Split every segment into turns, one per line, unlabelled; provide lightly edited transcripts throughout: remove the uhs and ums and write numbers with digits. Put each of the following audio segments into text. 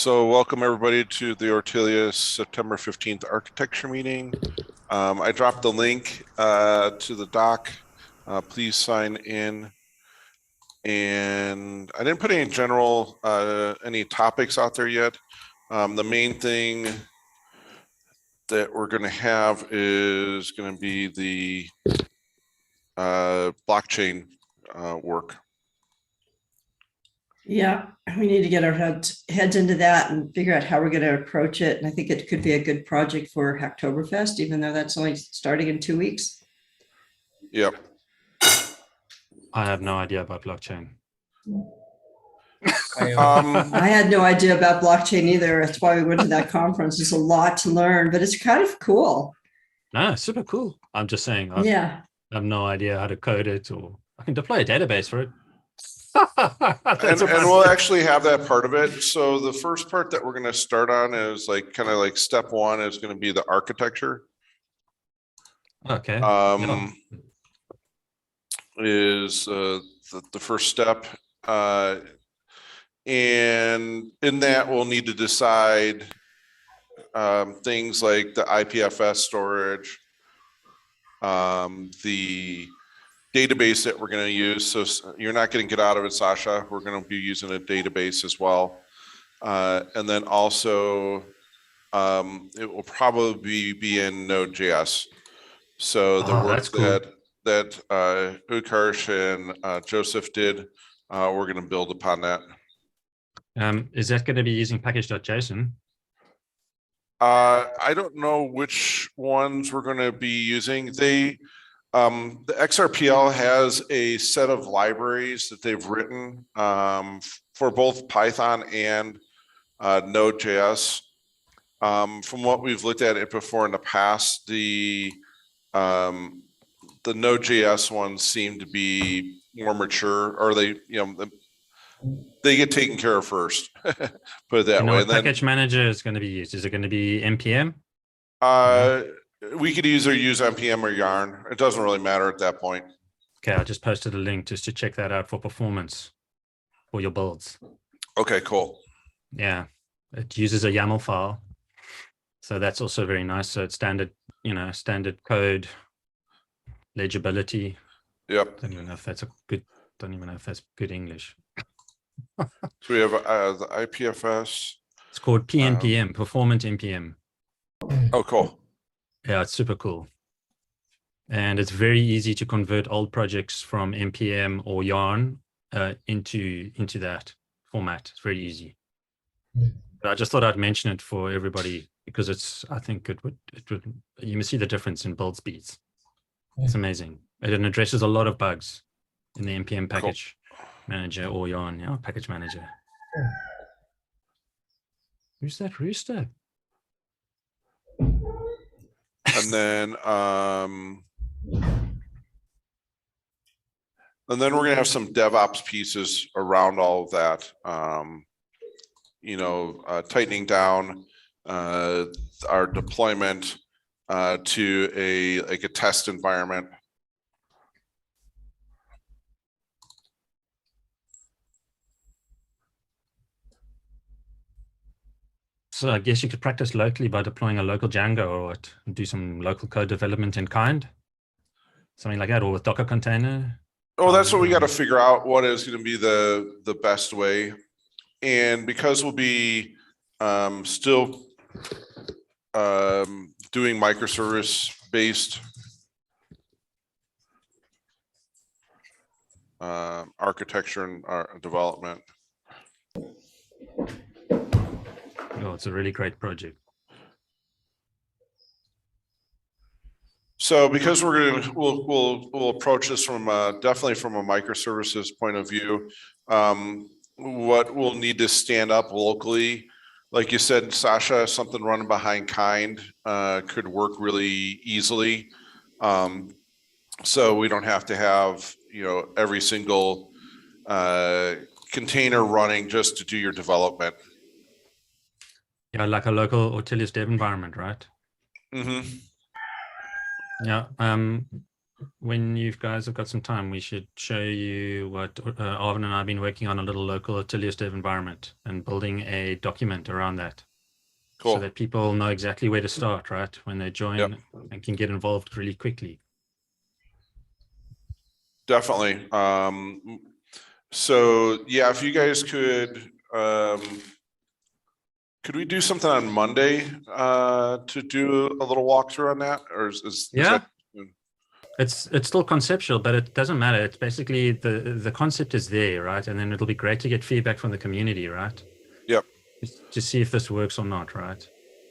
So welcome everybody to the Ortelius September 15th architecture meeting. I dropped the link to the doc. Please sign in. And I didn't put any general, any topics out there yet. The main thing that we're going to have is going to be the blockchain work.
Yeah, we need to get our heads into that and figure out how we're going to approach it. And I think it could be a good project for Hacktoberfest, even though that's only starting in 2 weeks.
Yep.
I have no idea about blockchain.
I had no idea about blockchain either. That's why we went to that conference. There's a lot to learn, but it's kind of cool.
No, super cool. I'm just saying, I have no idea how to code it, or I can deploy a database for it.
and we'll actually have that part of it. So the first part that we're going to start on is kind of like step one is going to be the architecture.
Okay.
Is the first step. And in that we'll need to decide things like the IPFS storage, the database that we're going to use. So you're not going to get out of it, Sasha. We're going to be using a database as well. And then also it will probably be in Node.js. So the work that Utkarsh and Joseph did, we're going to build upon that.
Is that going to be using package.json?
I don't know which ones we're going to be using. The XRPL has a set of libraries that they've written for both Python and Node.js. From what we've looked at it before in the past, the Node.js ones seem to be more mature, or they get taken care of first. Put it that way.
What package manager is going to be used? Is it going to be npm?
We could either use npm or yarn. It doesn't really matter at that point.
Okay, I just posted a link just to check that out for performance for your builds.
Okay, cool.
Yeah, it uses a YAML file, so that's also very nice. So it's standard, standard code legibility.
Yep.
Don't even know if that's good English.
So we have the IPFS.
It's called PNPM, Performant NPM.
Oh, cool.
Yeah, it's super cool. And it's very easy to convert old projects from NPM or Yarn into that format. It's very easy. But I just thought I'd mention it for everybody because I think it would, you must see the difference in build speeds. It's amazing. It addresses a lot of bugs in the NPM package manager or Yarn, package manager. Who's that rooster?
And then we're going to have some DevOps pieces around all of that. Tightening down our deployment to a test environment.
So I guess you could practice locally by deploying a local Django or what, and do some local code development in kind, something like that, or with Docker container.
Oh, that's what we got to figure out. What is going to be the best way, and because we'll be still doing microservice based architecture and development.
Oh, it's a really great project.
So because we'll approach this from definitely from a microservices point of view, what we'll need to stand up locally, like you said, Sasha, something running behind kind could work really easily. So we don't have to have every single container running just to do your development.
Yeah, like a local Ortelius Dev environment, right?
Mm-hmm.
Yeah. when you guys have got some time, we should show you what Arvin and I have been working on, a little local Ortelius Dev environment and building a document around that. So
Cool.
that people know exactly where to start, right? When they join
Yep.
and can get involved really quickly.
Definitely. So yeah, if you guys could we do something on Monday to do a little walkthrough on that, or is
Yeah.
that?
It's still conceptual, but it doesn't matter. It's basically the concept is there, right? And then it'll be great to get feedback from the community, right?
Yep.
Just to see if this works or not, right?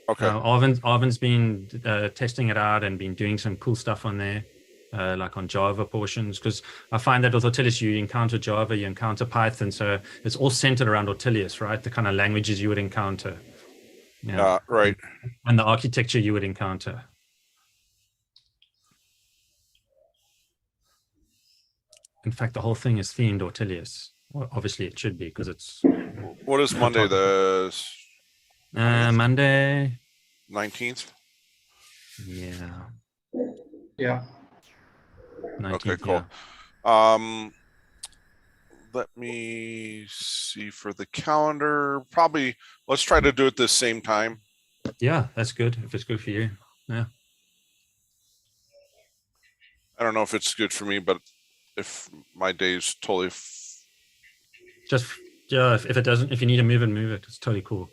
Okay.
Arvin's been testing it out and been doing some cool stuff on there, like on Java portions, because I find that with Ortelius, you encounter Java, you encounter Python, so it's all centered around Ortelius, right? The kind of languages you would encounter. Yeah.
Right.
And the architecture you would encounter. In fact, the whole thing is themed Ortelius. Well, obviously, it should be because it's.
What is Monday? The
Monday.
19th.
Yeah.
Yeah.
19th,
Okay. Cool.
yeah.
Let me see for the calendar. Probably let's try to do it the same time.
Yeah, that's good. If it's good for you. Yeah.
I don't know if it's good for me, but if my day's totally.
Just yeah, if it doesn't, if you need to move it. It's totally cool.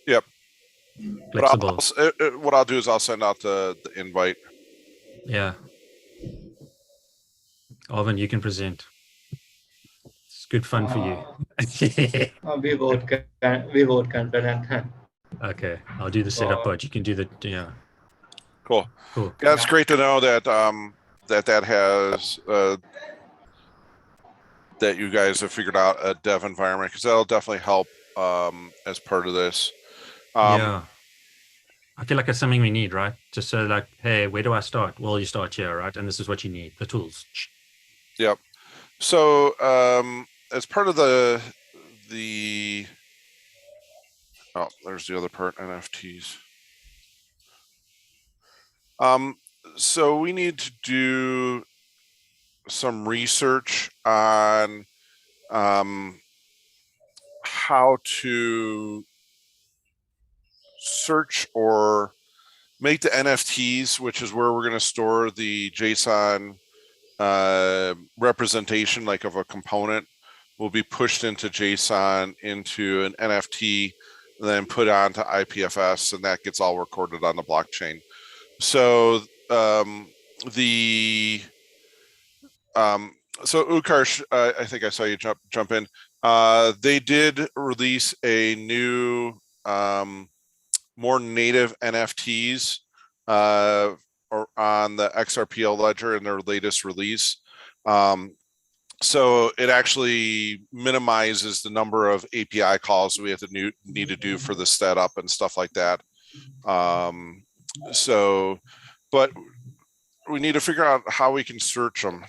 Yep.
Flexible.
But what I'll do is I'll send out the invite.
Yeah. Arvin, you can present. It's good fun for you.
We both can present.
Okay, I'll do the setup part. You can do the yeah.
Cool.
Cool.
Yeah, it's great to know that that has that you guys have figured out a dev environment, because that'll definitely help as part of this.
Yeah. I feel like it's something we need, right? Just so like, hey, where do I start? Well, you start here, right? And this is what you need, the tools.
Yep. So as part of the oh, there's the other part, NFTs. So we need to do some research on how to search or make the NFTs, which is where we're going to store the JSON representation, like of a component, will be pushed into JSON into an NFT, and then put onto IPFS, and that gets all recorded on the blockchain. So so Ukarsh, I think I saw you jump in. They did release a new more native NFTs or on the XRPL ledger in their latest release. So it actually minimizes the number of API calls we have to need to do for the setup and stuff like that. So, but we need to figure out how we can search them.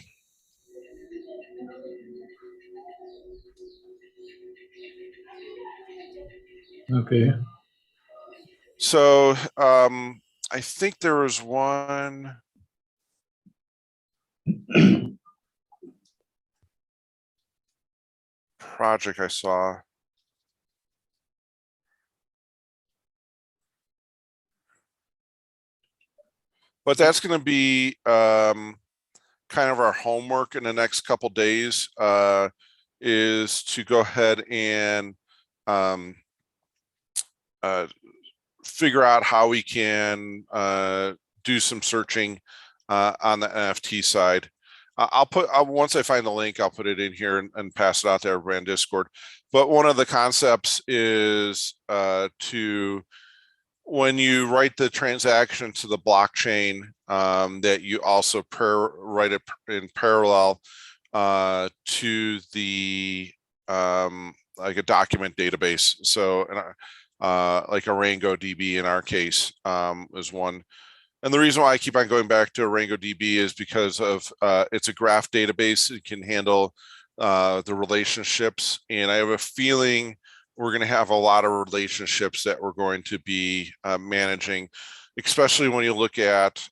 Okay.
So I think there was one. Project I saw. But that's going to be kind of our homework in the next couple days, is to go ahead and figure out how we can do some searching on the NFT side. Once I find the link, I'll put it in here and pass it out to everybody on Discord. But one of the concepts is to, when you write the transaction to the blockchain, that you also write it in parallel to the like a document database. So like a ArangoDB in our case is one. And the reason why I keep on going back to ArangoDB is because of it's a graph database. It can handle the relationships, and I have a feeling we're going to have a lot of relationships that we're going to be managing, especially when you look at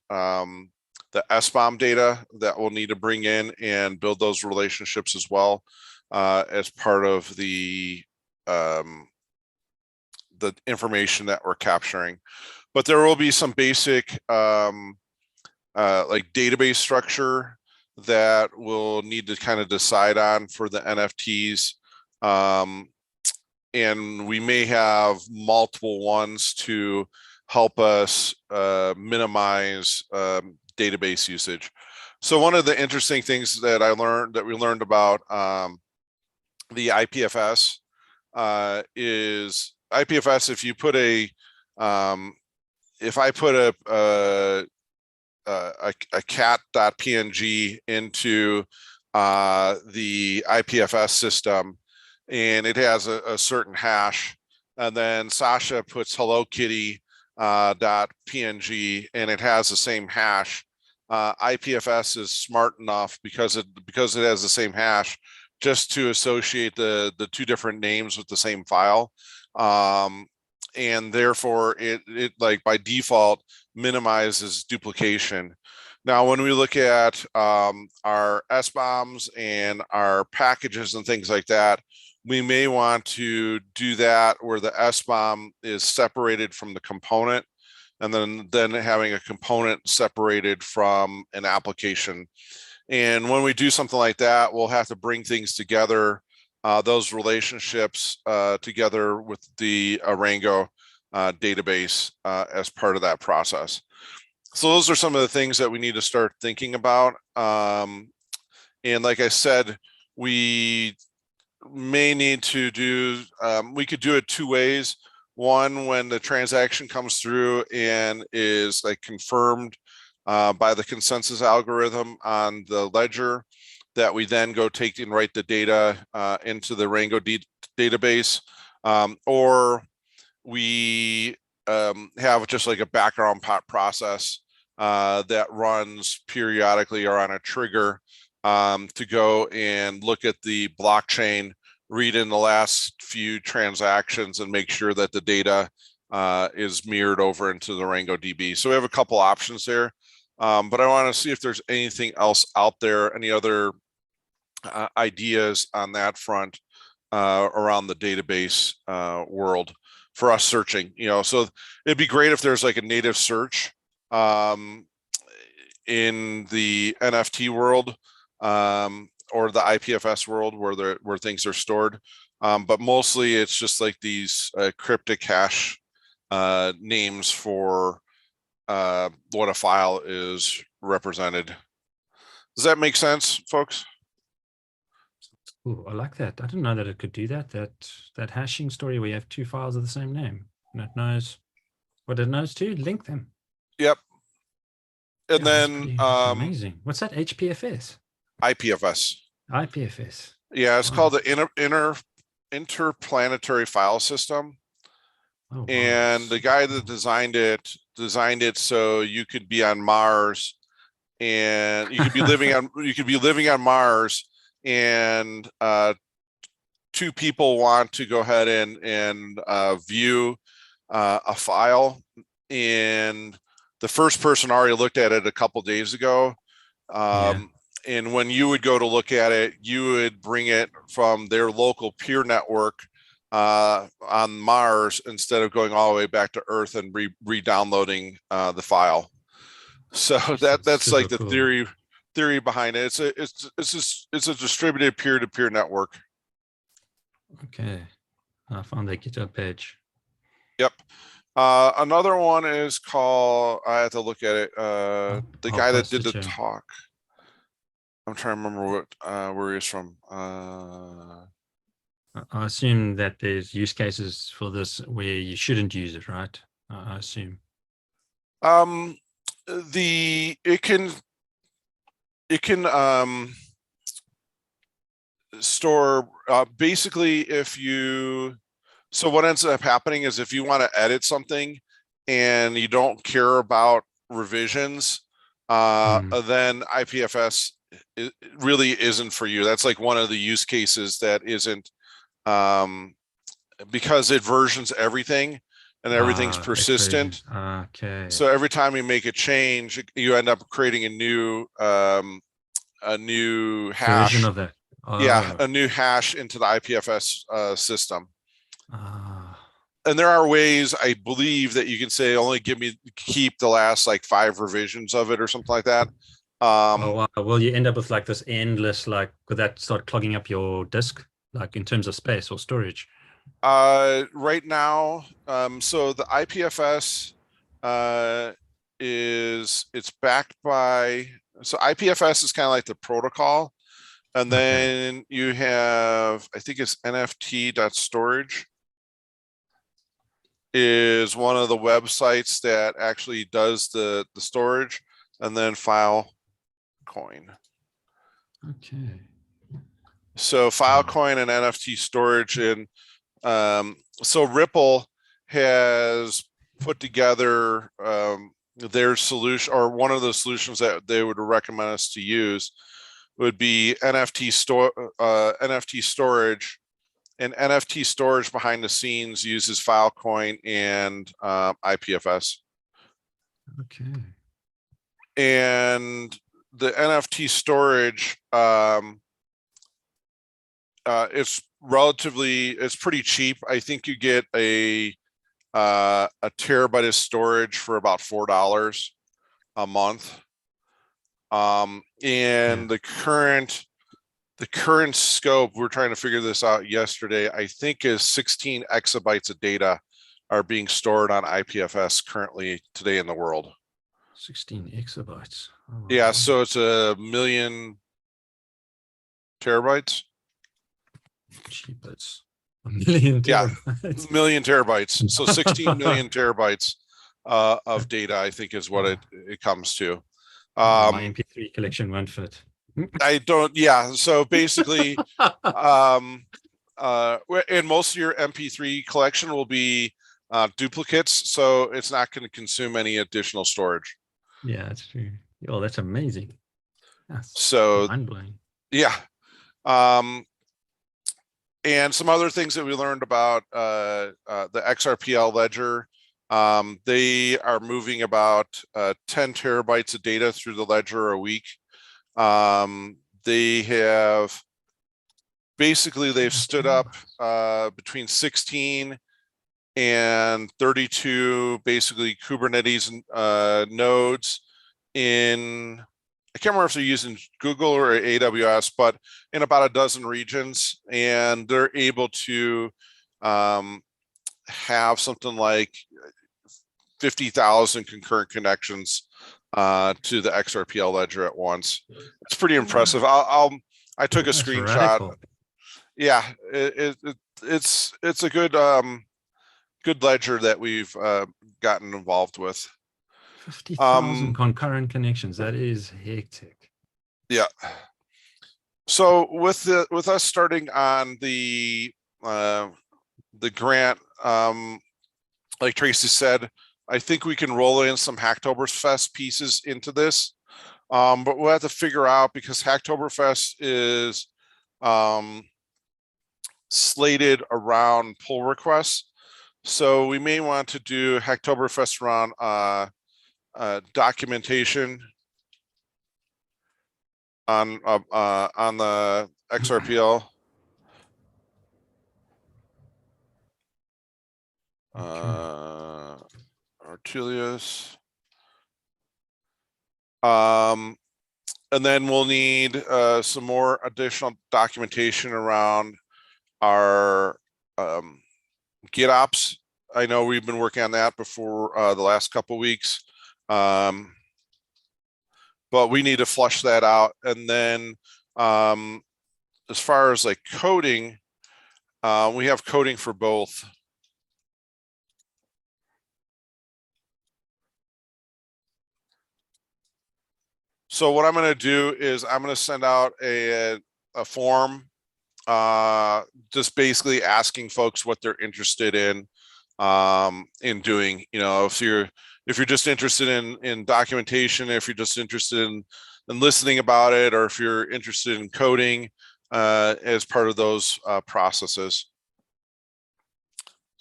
the SBOM data that we'll need to bring in and build those relationships as well, as part of the information that we're capturing. But there will be some basic like database structure that we'll need to kind of decide on for the NFTs. And we may have multiple ones to help us minimize database usage. So one of the interesting things that we learned about the IPFS is IPFS. If you put if I put a cat.png into the IPFS system, and it has a certain hash, and then Sasha puts hello kitty .png and it has the same hash, IPFS is smart enough because it has the same hash just to associate the two different names with the same file, and therefore it like by default minimizes duplication. Now, when we look at our SBOMs and our packages and things like that, we may want to do that where the SBOM is separated from the component, and then having a component separated from an application. And when we do something like that, we'll have to bring things together, those relationships together with the Arango database as part of that process. So those are some of the things that we need to start thinking about. And like I said, we may need to do, we could do it two ways. One, when the transaction comes through and is like confirmed by the consensus algorithm on the ledger, that we then go take and write the data into the Rango database, or we have just like a background process that runs periodically or on a trigger to go and look at the blockchain, read in the last few transactions and make sure that the data is mirrored over into the Rango DB. So we have a couple options there, but I want to see if there's anything else out there, any other ideas on that front around the database world for us searching. So it'd be great if there's like a native search in the NFT world or the IPFS world where things are stored, but mostly it's just like these cryptic hash names for what a file is represented. Does that make sense, folks?
Ooh, I like that. I didn't know that it could do that. That hashing story where you have two files of the same name and it knows what it knows to link them.
Yep. And
Yeah,
then
amazing. What's that? HPFS?
IPFS.
IPFS.
Yeah, it's called the interplanetary file system.
Oh, wow.
And the guy that designed it so you could be on Mars, and you could be living on Mars, and two people want to go ahead and view a file, and the first person already looked at it a couple days ago. And when you would go to look at it, you would bring it from their local peer network on Mars instead of going all the way back to Earth and re-downloading the file. So that's like the cool theory behind it. It's a distributed peer-to-peer network.
Okay, I found the GitHub page.
Yep. Another one is called, I have to look at it. The guy that did the talk. I'm trying to remember where he's from.
I assume that there's use cases for this where you shouldn't use it, right? I assume.
It can store basically so what ends up happening is if you want to edit something and you don't care about revisions, then IPFS it really isn't for you. That's like one of the use cases that isn't, because it versions everything. and everything's
Ah,
persistent.
exposure. Okay.
So every time you make a change, you end up creating a new hash.
Version of that.
Yeah,
Oh.
a new hash into the IPFS system.
Ah.
And there are ways, I believe, that you can say only keep the last like 5 revisions of it or something like that.
Oh, wow. Well, you end up with like this endless, like, could that start clogging up your disk, like in terms of space or storage?
Right now, so the IPFS it's backed by, so IPFS is kind of like the protocol, and then you have, I think it's nft.storage is one of the websites that actually does the storage, and then Filecoin.
Okay.
So Filecoin and NFT storage, and so Ripple has put together their solution, or one of the solutions that they would recommend us to use would be NFT storage. And NFT storage behind the scenes uses Filecoin and IPFS.
Okay.
And the NFT storage, it's pretty cheap. I think you get a terabyte of storage for about $4 a month. And the current scope, we're trying to figure this out yesterday, I think is 16 exabytes of data are being stored on IPFS currently today in the world.
16 exabytes. Oh,
Yeah,
wow.
so it's 1,000,000 terabytes.
Cheapers. 1,000,000
Yeah,
terabytes.
1,000,000 terabytes. So 16 million terabytes of data, I think, is what it comes to.
My MP3 collection won't fit.
I don't, yeah. So basically, and most of your MP3 collection will be duplicates, so it's not going to consume any additional storage.
Yeah, that's true. Oh, that's amazing. That's
So
mind-blowing.
yeah. And some other things that we learned about the XRPL ledger. They are moving about 10 terabytes of data through the ledger a week. They have basically, they've stood up between 16 and 32 basically Kubernetes nodes in, I can't remember if they're using Google or AWS, but in about a dozen regions, and they're able to have something like 50,000 concurrent connections to the XRPL ledger at once. It's pretty impressive. I took a screenshot.
Radical.
Yeah, it's a good good ledger that we've gotten involved with.
50,000 concurrent connections. That is hectic.
Yeah. So with us starting on the grant, like Tracy said, I think we can roll in some Hacktoberfest pieces into this, but we'll have to figure out, because Hacktoberfest is slated around pull requests. So we may want to do Hacktoberfest around documentation on the XRPL. Ortelius. And then we'll need some more additional documentation around our GitOps. I know we've been working on that before the last couple of weeks, but we need to flush that out. And then as far as like coding, we have coding for both. So what I'm going to do is I'm going to send out a form, just basically asking folks what they're interested in doing. You know, if you're just interested in documentation, if you're just interested in listening about it, or if you're interested in coding as part of those processes.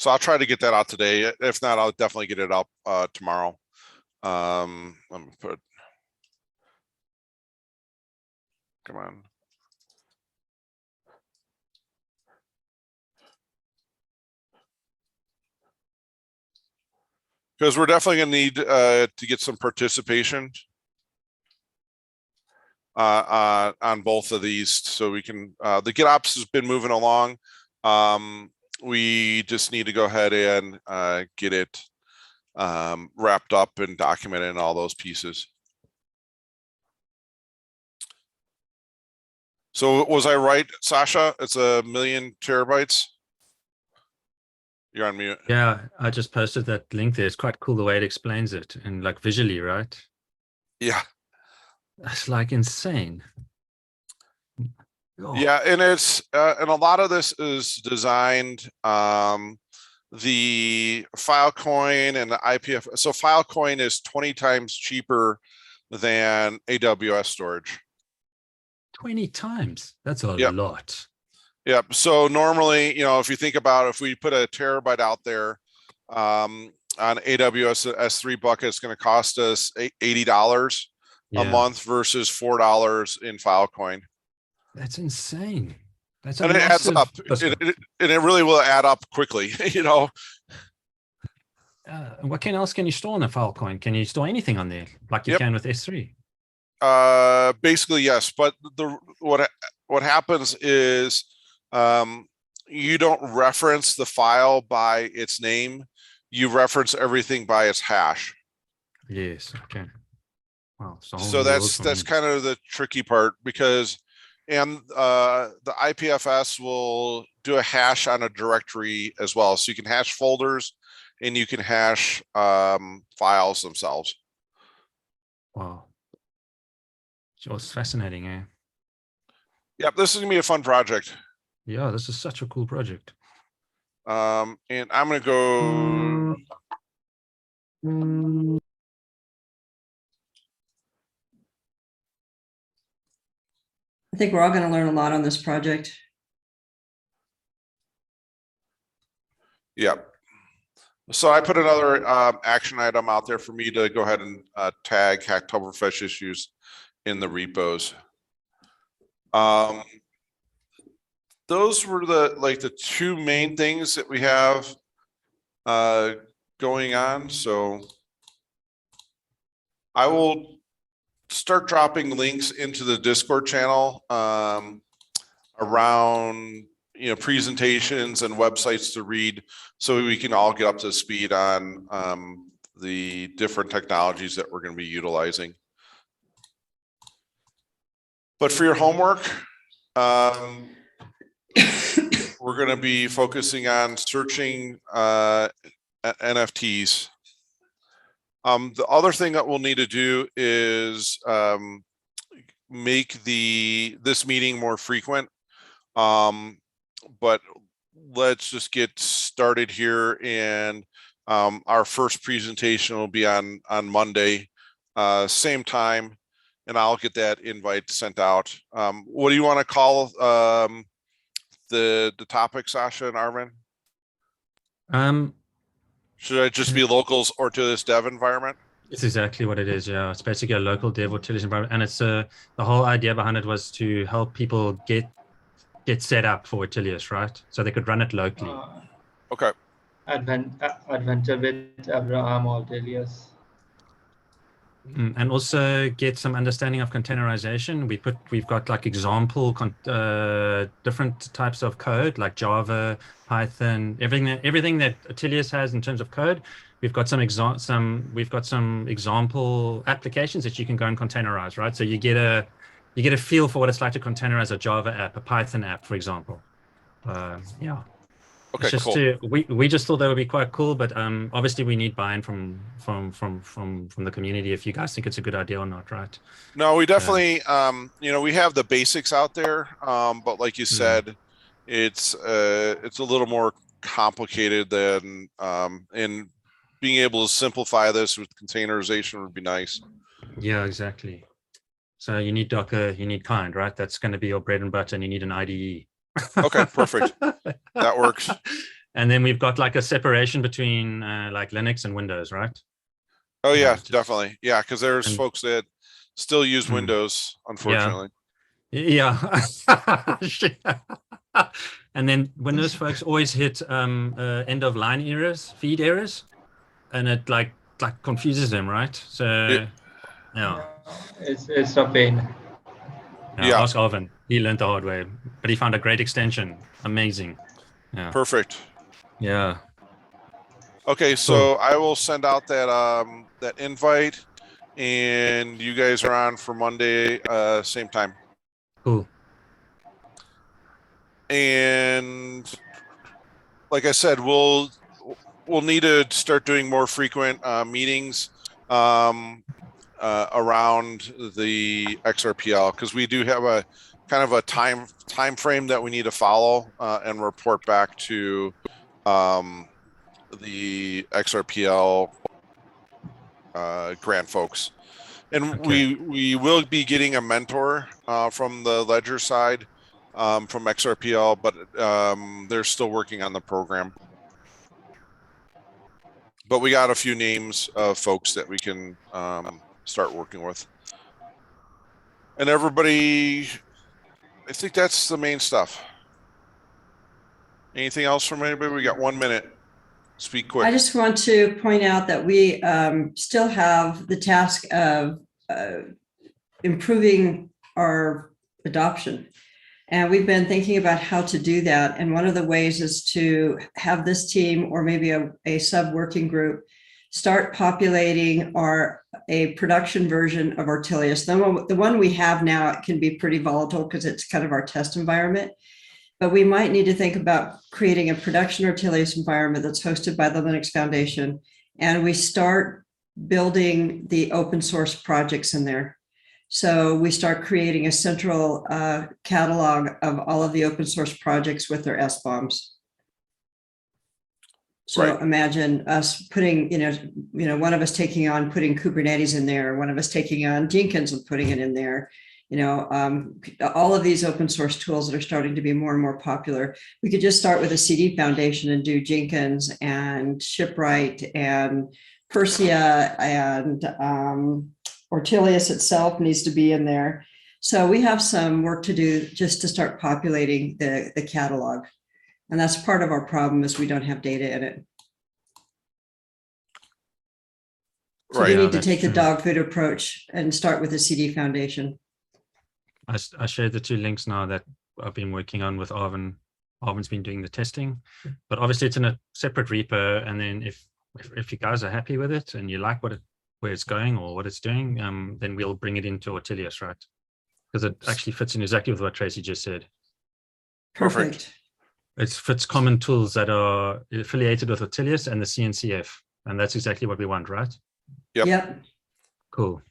So I'll try to get that out today. If not, I'll definitely get it up tomorrow. Let me put. Come on. Because we're definitely gonna need to get some participation on both of these, so we can. The GitOps has been moving along. We just need to go ahead and get it wrapped up and documented in all those pieces. So was I right, Sasha? It's 1,000,000 terabytes. You're on mute.
Yeah, I just posted that link there. It's quite cool the way it explains it and like visually, right?
Yeah.
That's like insane. Oh,
Yeah, and it's and a lot of this is designed the Filecoin and the IPF. So Filecoin is 20 times cheaper than AWS storage.
20 times. That's a
Yep.
lot.
Yep. So normally, you know, if you think about if we put a terabyte out there on AWS S3 bucket, it's going to cost us $80 a
Yeah,
month versus $4 in Filecoin.
that's insane. That's a
And it adds
massive.
up.
Let's go.
And it really will add up quickly, you know.
What else can you store on a Filecoin? Can you store anything on there like you
Yep.
can with S3?
Basically, yes. But what happens is you don't reference the file by its name. You reference everything by its hash.
Yes. Okay. Wow.
So
whole
that's
world for me.
kind of the tricky part, because the IPFS will do a hash on a directory as well. So you can hash folders and you can hash files themselves.
Wow. So it's fascinating, eh?
Yep, this is gonna be a fun project.
Yeah, this is such a cool project.
And I'm gonna go.
I think we're all going to learn a lot on this project.
Yep. So I put another action item out there for me to go ahead and tag Hacktoberfest issues in the repos. Those were the two main things that we have going on. So I will start dropping links into the Discord channel around presentations and websites to read, so we can all get up to speed on the different technologies that we're going to be utilizing. But for your homework, we're going to be focusing on searching NFTs. The other thing that we'll need to do is make this meeting more frequent. But let's just get started here, and our first presentation will be on Monday, same time, and I'll get that invite sent out. What do you want to call the topic, Sasha and Armin? Should it just be locals Ortelius Dev environment?
It's exactly what it is. Yeah, it's basically a local dev Ortelius environment, and it's the whole idea behind it was to help people get set up for Ortelius, right? So they could run it locally.
Okay.
Adventure with Abraham Ortelius.
And also get some understanding of containerization. We've got like example different types of code like Java, Python, everything that Ortelius has in terms of code. We've got some example applications that you can go and containerize, right? So you get a feel for what it's like to containerize a Java app, a Python app, for example. Yeah.
Okay, cool.
We just thought that would be quite cool, but obviously we need buy-in from the community if you guys think it's a good idea or not, right?
No, we definitely we have the basics out there, but like you said, it's a little more complicated than and being able to simplify this with containerization would be nice.
Yeah, exactly. So you need Docker, you need Kind, right? That's going to be your bread and butter, and you need an IDE.
Okay, perfect. That works.
And then we've got like a separation between like Linux and Windows, right?
Oh yeah,
just-
definitely. Yeah, because there's
and-
folks that still use
Hmm.
Windows, unfortunately.
Yeah. And then Windows folks always hit end of line errors, feed errors, and it like confuses them, right? So yeah.
It's a pain.
Yeah.
Ask Arvin. He learned the hard way, but he found a great extension. Amazing. Yeah.
Perfect.
Yeah.
Okay, so I will send out that invite, and you guys are on for Monday, same time.
Cool.
And like I said, we'll need to start doing more frequent meetings around the XRPL, because we do have a kind of a time frame that we need to follow and report back to the XRPL grant folks. And
Okay.
we will be getting a mentor from the Ledger side from XRPL, but they're still working on the program. But we got a few names of folks that we can start working with. And everybody, I think that's the main stuff. Anything else from anybody? We got 1 minute. Speak quick.
I just want to point out that we still have the task of improving our adoption. And we've been thinking about how to do that. And one of the ways is to have this team, or maybe a sub-working group, start populating a production version of Ortelius. The one we have now can be pretty volatile because it's kind of our test environment. But we might need to think about creating a production Ortelius environment that's hosted by the Linux Foundation. And we start building the open source projects in there. So we start creating a central catalog of all of the open source projects with their SBOMs. So
Right.
imagine us putting, one of us taking on putting Kubernetes in there, one of us taking on Jenkins and putting it in there. All of these open source tools that are starting to be more and more popular. We could just start with a CD foundation and do Jenkins and Shipwright and Persia, and Ortelius itself needs to be in there. So we have some work to do just to start populating the catalog. And that's part of our problem, is we don't have data in it. So we
Right.
need to
that's
take the
true.
dog food approach and start with the CD foundation.
I shared the 2 links now that I've been working on with Arvin. Arvin's been doing the testing, but obviously it's in a separate repo. And then if you guys are happy with it and you like where it's going or what it's doing, then we'll bring it into Ortelius, right? Because it actually fits in exactly with what Tracy just said.
Perfect.
It fits common tools that are affiliated with Ortelius and the CNCF. And that's exactly what we want, right?
Yep.
Cool.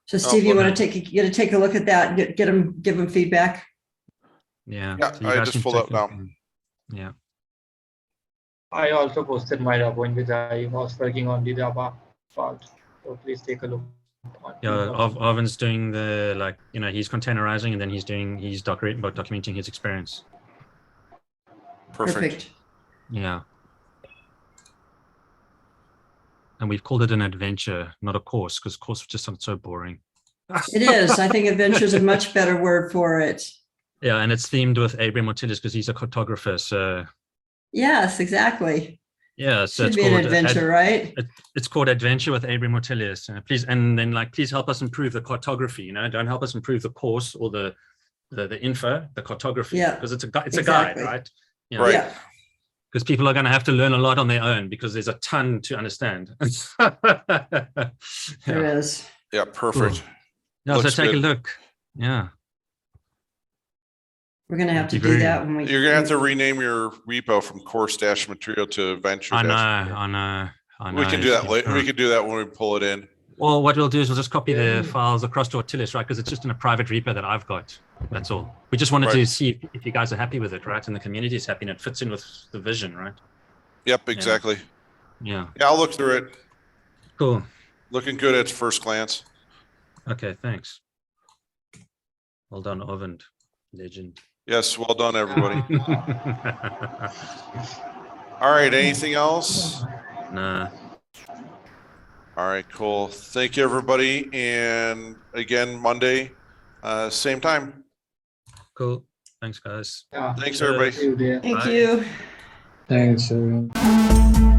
So Steve, you
well,
want to take a look at that and give them feedback?
Yeah.
Yeah,
So you
I
guys
just
can
pulled
take
up
a-
now.
Yeah.
I also posted my repo in which I was working on the Java part. So please take a look.
Yeah, Arvin's doing the he's containerizing, and then he's documenting his experience.
Perfect.
Yeah. And we've called it an adventure, not a course, because course just sounds so boring.
It is. I think adventure is a much better word for it.
Yeah, and it's themed with Abraham Ortelius because he's a cartographer. So
Yes, exactly.
yeah, so
Should
it's
be an
called
adventure, right?
It's called Adventure with Abraham Ortelius. Please, and then please help us improve the cartography. Don't help us improve the course or the info, the cartography.
Yeah,
because it's a
exactly.
guide, right?
Right.
Yeah.
Because people are going to have to learn a lot on their own because there's a ton to understand.
There is.
Yeah, perfect.
Yeah, so
Looks
take
good.
a look. Yeah.
We're going to have to
Be
do
very-
that when we.
You're gonna have to rename your repo from course-material to adventure.
I know.
We can do that later. We can do that when we pull it in.
Well, what we'll do is we'll just copy the files across to Ortelius, right? Because it's just in a private repo that I've got. That's all. We just wanted to see if you guys are happy with it, right? And the community is happy and it fits in with the vision, right?
Yep, exactly.
Yeah.
Yeah, I'll look through it.
Cool.
Looking good at first glance.
Okay, thanks. Well done, Arvind. Legend.
Yes, well done, everybody. All right, anything else?
Nah.
All right, cool. Thank you, everybody. And again, Monday, same time.
Cool. Thanks, guys.
Yeah.
Thanks,
Cheers.
everybody.
See you there.
Thank
Bye.
you.
Thanks, everyone.